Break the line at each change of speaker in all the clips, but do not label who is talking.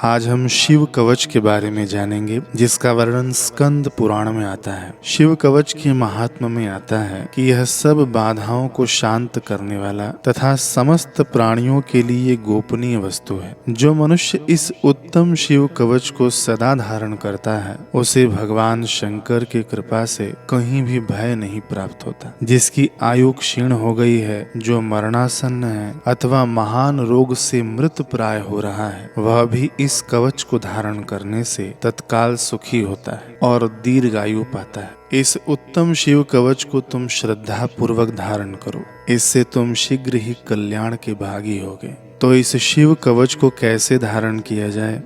आज हम शिव कवच के बारे में जानेंगे, जिसका वर्णन स्कंद पुराण में आता है। शिव कवच के महात्म्य में आता है कि यह सब बाधाओं को शांत करने वाला तथा समस्त प्राणियों के लिए गोपनीय वस्तु है। जो मनुष्य इस उत्तम शिव कवच को सदा धारण करता है, उसे भगवान शंकर की कृपा से कहीं भी भय नहीं प्राप्त होता। जिसकी आयु क्षीण हो गई है, जो मरणासन्न है अथवा महान रोग से मृत प्राय हो रहा है, वह भी इस कवच को धारण करने से तत्काल सुखी होता है और दीर्घायु पाता है। इस उत्तम शिव कवच को तुम श्रद्धा पूर्वक धारण करो, इससे तुम शीघ्र ही कल्याण के भागी होगे। तो इस शिव कवच को कैसे धारण किया जाए?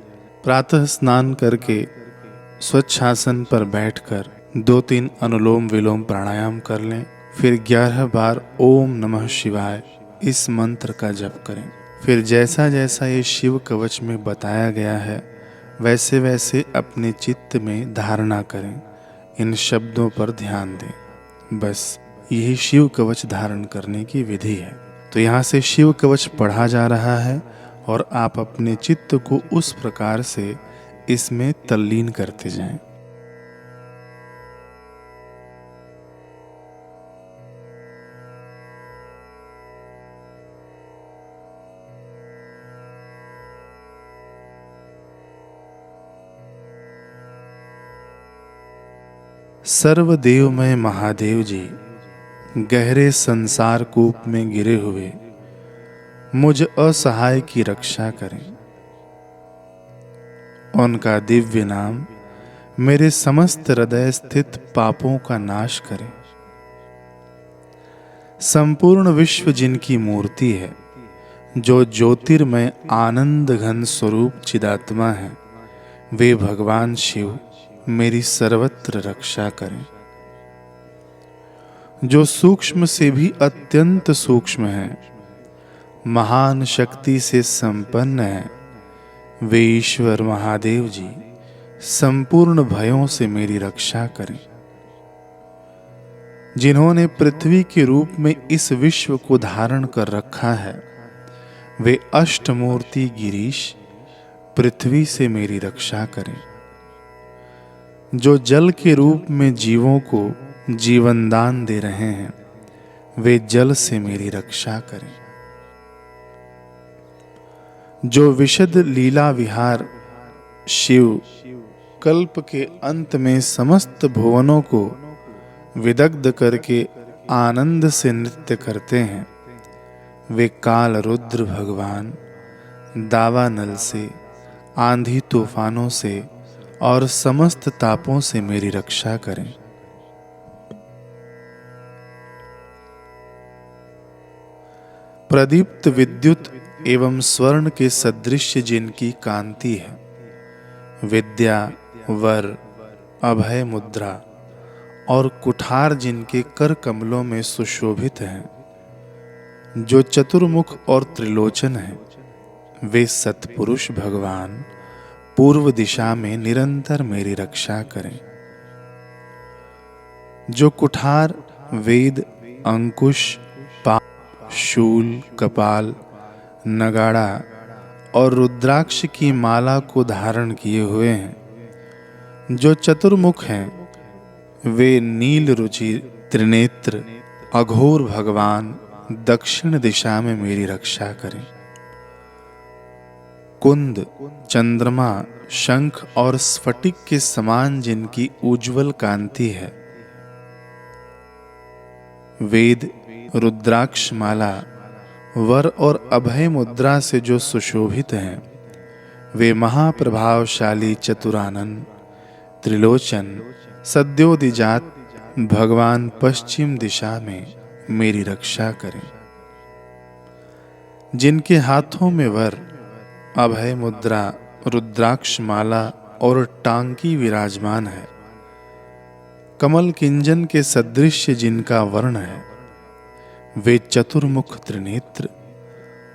प्रातः स्नान करके स्वच्छ आसन पर बैठकर 2-3 अनुलोम विलोम प्राणायाम कर लें। फिर 11 बार ओम नमः शिवाय इस मंत्र का जप करें। फिर जैसा जैसा ये शिव कवच में बताया गया है, वैसे वैसे अपने चित्त में धारणा करें। इन शब्दों पर ध्यान दें। बस यही शिव कवच धारण करने की विधि है। तो यहाँ से शिव कवच पढ़ा जा रहा है और आप अपने चित्त को उस प्रकार से इसमें तल्लीन करते जाएं। सर्वदेवमय महादेव जी गहरे संसार कूप में गिरे हुए मुझ असहाय की रक्षा करें। उनका दिव्य नाम मेरे समस्त हृदय स्थित पापों का नाश करे। संपूर्ण विश्व जिनकी मूर्ति है, जो ज्योतिर्मय आनंद घन स्वरूप चिदात्मा है, वे भगवान शिव मेरी सर्वत्र रक्षा करें। जो सूक्ष्म से भी अत्यंत सूक्ष्म है, महान शक्ति से संपन्न है, वे ईश्वर महादेव जी संपूर्ण भयों से मेरी रक्षा करें। जिन्होंने पृथ्वी के रूप में इस विश्व को धारण कर रखा है, वे अष्टमूर्ति गिरीश पृथ्वी से मेरी रक्षा करें। जो जल के रूप में जीवों को जीवन दान दे रहे हैं, वे जल से मेरी रक्षा करें। जो विशद लीला विहार शिव कल्प के अंत में समस्त भुवनों को विदग्ध करके आनंद से नृत्य करते हैं, वे काल रुद्र भगवान दावानल से, आंधी तूफानों से और समस्त तापों से मेरी रक्षा करें। प्रदीप्त विद्युत एवं स्वर्ण के सदृश जिनकी कांति है, विद्या वर अभय मुद्रा और कुठार जिनके कर कमलों में सुशोभित हैं, जो चतुर्मुख और त्रिलोचन हैं, वे सत्पुरुष भगवान पूर्व दिशा में निरंतर मेरी रक्षा करें। जो कुठार वेद अंकुश पाश शूल कपाल नगाड़ा और रुद्राक्ष की माला को धारण किए हुए हैं, जो चतुर्मुख हैं, वे नील रुचि त्रिनेत्र अघोर भगवान दक्षिण दिशा में मेरी रक्षा करें। कुंद चंद्रमा शंख और स्फटिक के समान जिनकी उज्जवल कांति है, वेद रुद्राक्ष माला वर और अभय मुद्रा से जो सुशोभित हैं, वे महाप्रभावशाली चतुरानन त्रिलोचन सद्योदिजात भगवान पश्चिम दिशा में मेरी रक्षा करें। जिनके हाथों में वर अभय मुद्रा रुद्राक्ष माला और टांकी विराजमान है, कमल किंजन के सदृश जिनका वर्ण है, वे चतुर्मुख त्रिनेत्र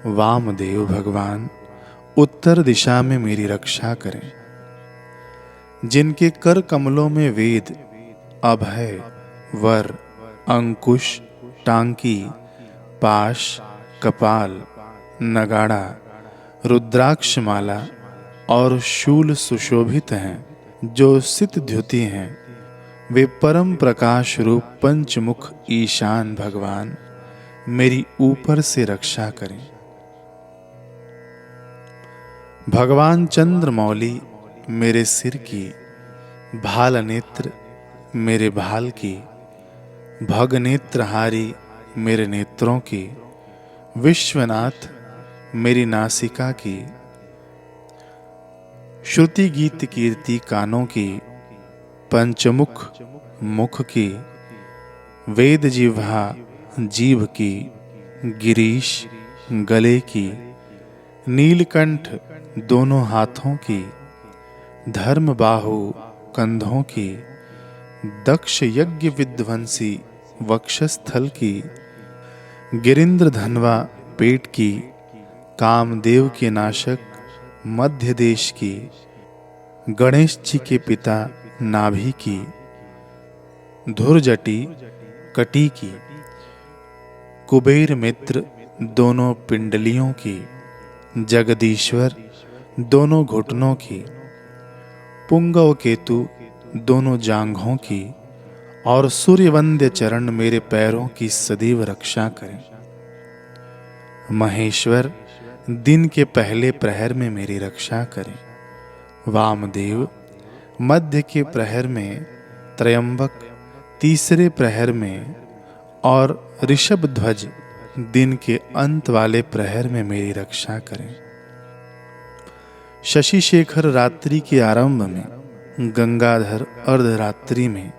वामदेव भगवान उत्तर दिशा में मेरी रक्षा करें। जिनके कर कमलों में वेद अभय वर अंकुश टांकी पाश कपाल नगाड़ा रुद्राक्ष माला और शूल सुशोभित हैं, जो सित द्युति हैं, वे परम प्रकाश रूप पंचमुख ईशान भगवान मेरी ऊपर से रक्षा करें। भगवान चंद्रमौली मेरे सिर की, भाल नेत्र मेरे भाल की, भग नेत्रहारी मेरे नेत्रों की, विश्वनाथ मेरी नासिका की, श्रुति गीत कीर्ति कानों की, पंचमुख मुख की, वेद जिह्वा जीभ की, गिरीश गले की, नीलकंठ दोनों हाथों की, धर्म बाहु कंधों की, दक्ष यज्ञ विध्वंसी वक्षस्थल की, गिरिंद्र धनवा पेट की, कामदेव के नाशक मध्य देश की, गणेश जी के पिता नाभि की, धुरजटी कटी की, कुबेर मित्र दोनों पिंडलियों की, जगदीश्वर दोनों घुटनों की, पुंगव केतु दोनों जांघों की, और सूर्यवंद्य चरण मेरे पैरों की सदैव रक्षा करें। महेश्वर दिन के पहले प्रहर में मेरी रक्षा करें। वामदेव मध्य के प्रहर में, त्रयंबक तीसरे प्रहर में, और ऋषभ ध्वज दिन के अंत वाले प्रहर में मेरी रक्षा करें। शशि शेखर रात्रि के आरंभ में, गंगाधर अर्धरात्रि में,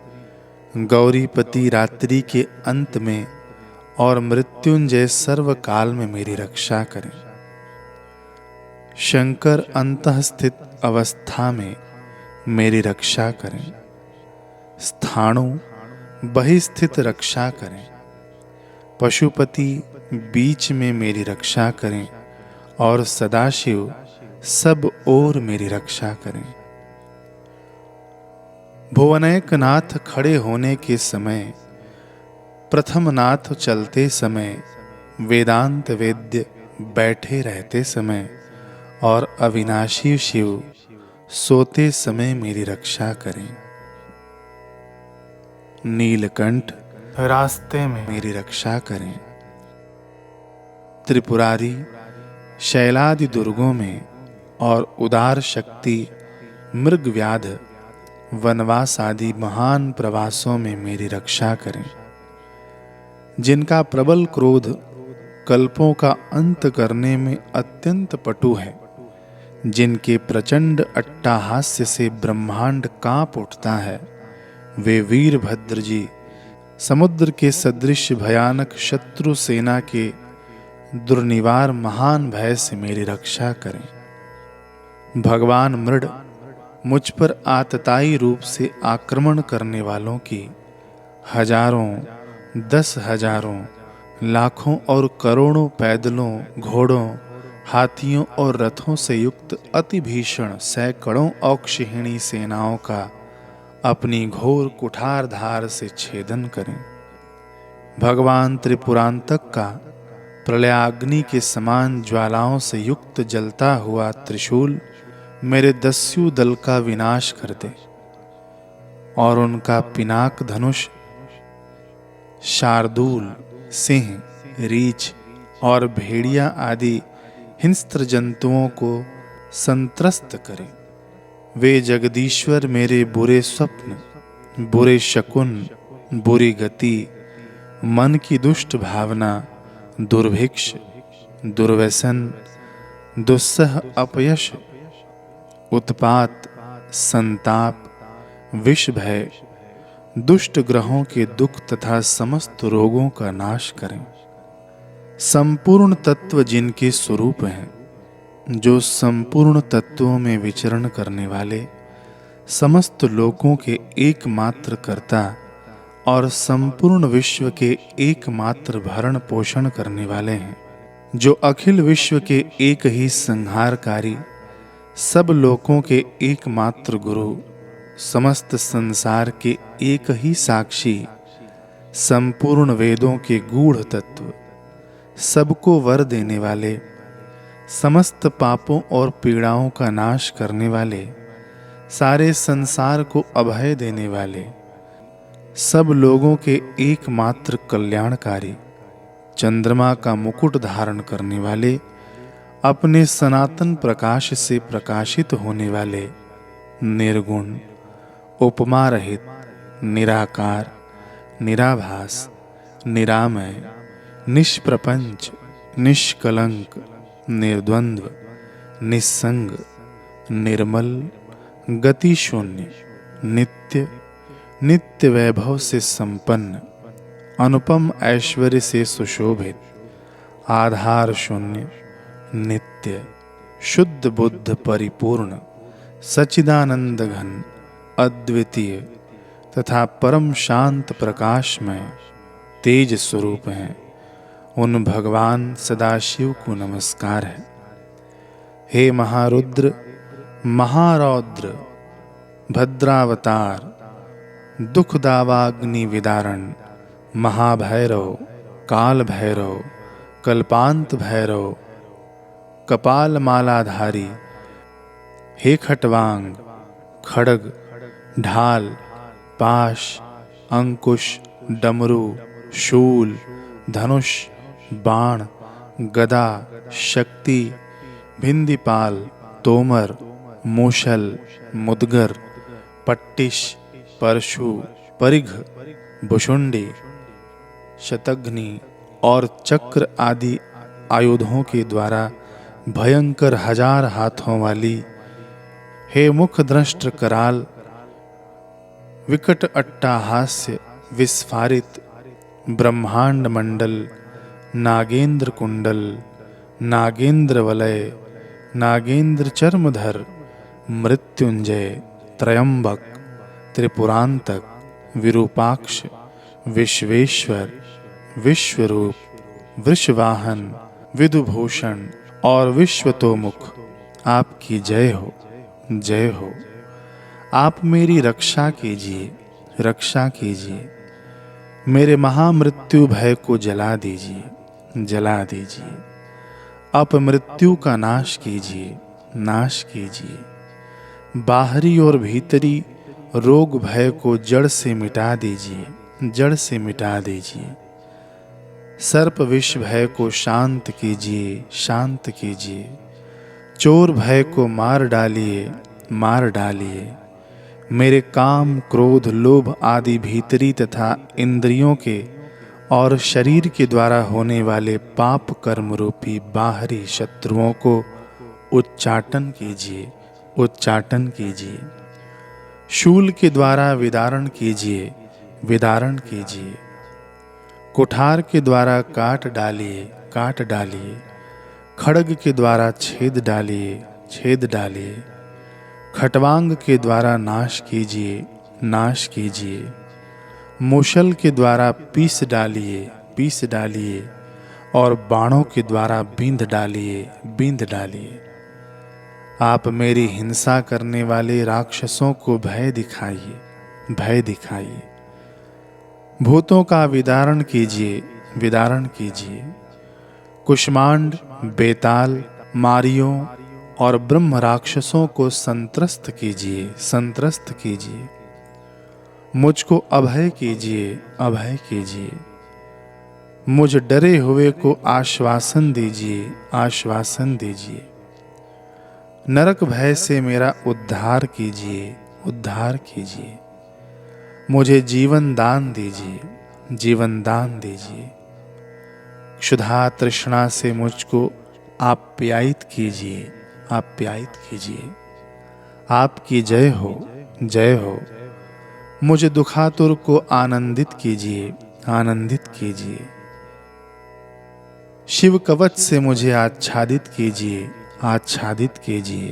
गौरीपति रात्रि के अंत में, और मृत्युंजय सर्वकाल में मेरी रक्षा करें। शंकर अंतःस्थित अवस्था में मेरी रक्षा करें। स्थाणु बहिस्थित रक्षा करें। पशुपति बीच में मेरी रक्षा करें, और सदाशिव सब ओर मेरी रक्षा करें। भुवनैकनाथ खड़े होने के समय, प्रथम नाथ चलते समय, वेदांत वेद्य बैठे रहते समय, और अविनाशी शिव सोते समय मेरी रक्षा करें। नीलकंठ रास्ते में मेरी रक्षा करें। त्रिपुरारी शैलादि दुर्गों में, और उदार शक्ति मृगव्याध वनवास आदि महान प्रवासों में मेरी रक्षा करें। जिनका प्रबल क्रोध कल्पों का अंत करने में अत्यंत पटु है, जिनके प्रचंड अट्टहास्य से ब्रह्मांड कांप उठता है, वे वीरभद्र जी समुद्र के सदृश भयानक शत्रु सेना के दुर्निवार महान भय से मेरी रक्षा करें। भगवान मृड मुझ पर आतताई रूप से आक्रमण करने वालों की हजारों, 10,000, लाखों और करोड़ों पैदलों, घोड़ों, हाथियों और रथों से युक्त अति भीषण सैकड़ों औक्षहिणी सेनाओं का अपनी घोर कुठार धार से छेदन करें। भगवान त्रिपुरांतक का प्रलयाग्नि के समान ज्वालाओं से युक्त जलता हुआ त्रिशूल मेरे दस्यु दल का विनाश कर दे, और उनका पिनाक धनुष शार्दूल, सिंह, रीछ और भेड़िया आदि हिंस्त्र जंतुओं को संत्रस्त करे। वे जगदीश्वर मेरे बुरे स्वप्न, बुरे शकुन, बुरी गति, मन की दुष्ट भावना, दुर्भिक्ष, दुर्व्यसन, दुस्सह अपयश, उत्पात, संताप, विष भय, दुष्ट ग्रहों के दुख तथा समस्त रोगों का नाश करें। संपूर्ण तत्व जिनके स्वरूप हैं, जो संपूर्ण तत्वों में विचरण करने वाले, समस्त लोकों के एकमात्र कर्ता और संपूर्ण विश्व के एकमात्र भरण पोषण करने वाले हैं, जो अखिल विश्व के एक ही संहारकारी, सब लोकों के एकमात्र गुरु, समस्त संसार के एक ही साक्षी, संपूर्ण वेदों के गूढ़ तत्व, सबको वर देने वाले, समस्त पापों और पीड़ाओं का नाश करने वाले, सारे संसार को अभय देने वाले, सब लोगों के एकमात्र कल्याणकारी, चंद्रमा का मुकुट धारण करने वाले, अपने सनातन प्रकाश से प्रकाशित होने वाले, निर्गुण, उपमा रहित, निराकार, निराभास, निरामय, निष्प्रपंच, निष्कलंक, निर्द्वंद्व, निस्संग, निर्मल, गति शून्य, नित्य, नित्य वैभव से संपन्न, अनुपम ऐश्वर्य से सुशोभित, आधार शून्य, नित्य, शुद्ध बुद्ध परिपूर्ण, सच्चिदानंद घन, अद्वितीय तथा परम शांत प्रकाश में तेज स्वरूप हैं, उन भगवान सदाशिव को नमस्कार है। हे महारुद्र, महारौद्र, भद्रावतार, दुखदावाग्नि विदारण, महाभैरव, काल भैरव, कल्पांत भैरव, कपाल मालाधारी, हे खटवांग, खड्ग, ढाल, पाश, अंकुश, डमरू, शूल, धनुष, बाण, गदा, शक्ति, भिंदीपाल, तोमर, मूषल, मुदगर, पट्टिश, परशु, परिघ, भुषुंडी, शतघ्नि और चक्र आदि आयुधों के द्वारा भयंकर 1000 हाथों वाली, हे मुख दृष्ट कराल, विकट अट्टाहास्य विस्फारित, ब्रह्मांड मंडल, नागेंद्र कुंडल, नागेंद्र वलय, नागेंद्र चर्मधर, मृत्युंजय, त्रयंबक, त्रिपुरांतक, विरूपाक्ष, विश्वेश्वर, विश्वरूप, वृषवाहन, विदुभूषण और विश्वतोमुख, आपकी जय हो, जय हो। आप मेरी रक्षा कीजिए, रक्षा कीजिए, मेरे महामृत्यु भय को जला दीजिए, जला दीजिए, अपमृत्यु का नाश कीजिए, नाश कीजिए, बाहरी और भीतरी रोग भय को जड़ से मिटा दीजिए, जड़ से मिटा दीजिए, सर्प विष भय को शांत कीजिए, शांत कीजिए, चोर भय को मार डालिए, मार डालिए, मेरे काम, क्रोध, लोभ आदि भीतरी तथा इंद्रियों के और शरीर के द्वारा होने वाले पाप कर्म रूपी बाहरी शत्रुओं को उच्चाटन कीजिए, उच्चाटन कीजिए, शूल के द्वारा विदारण कीजिए, विदारण कीजिए, कुठार के द्वारा काट डालिए, काट डालिए, खड्ग के द्वारा छेद डालिए, छेद डालिए, खटवांग के द्वारा नाश कीजिए, नाश कीजिए, मूषल के द्वारा पीस डालिए, पीस डालिए और बाणों के द्वारा बींध डालिए, बींध डालिए। आप मेरी हिंसा करने वाले राक्षसों को भय दिखाइए, भय दिखाइए, भूतों का विदारण कीजिए, विदारण कीजिए, कुष्मांड, बेताल, मारियों और ब्रह्म राक्षसों को संत्रस्त कीजिए, संत्रस्त कीजिए, मुझको अभय कीजिए, अभय कीजिए, मुझ डरे हुए को आश्वासन दीजिए, आश्वासन दीजिए, नरक भय से मेरा उद्धार कीजिए, उद्धार कीजिए, मुझे जीवन दान दीजिए, जीवन दान दीजिए, क्षुधा तृष्णा से मुझको आप्यायित कीजिए, आप्यायित कीजिए। आपकी जय हो, जय हो। मुझे दुखातुर को आनंदित कीजिए, आनंदित कीजिए। शिव कवच से मुझे आच्छादित कीजिए, आच्छादित कीजिए।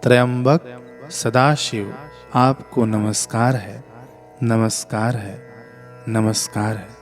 त्रयंबक सदाशिव, आपको नमस्कार है, नमस्कार है, नमस्कार है।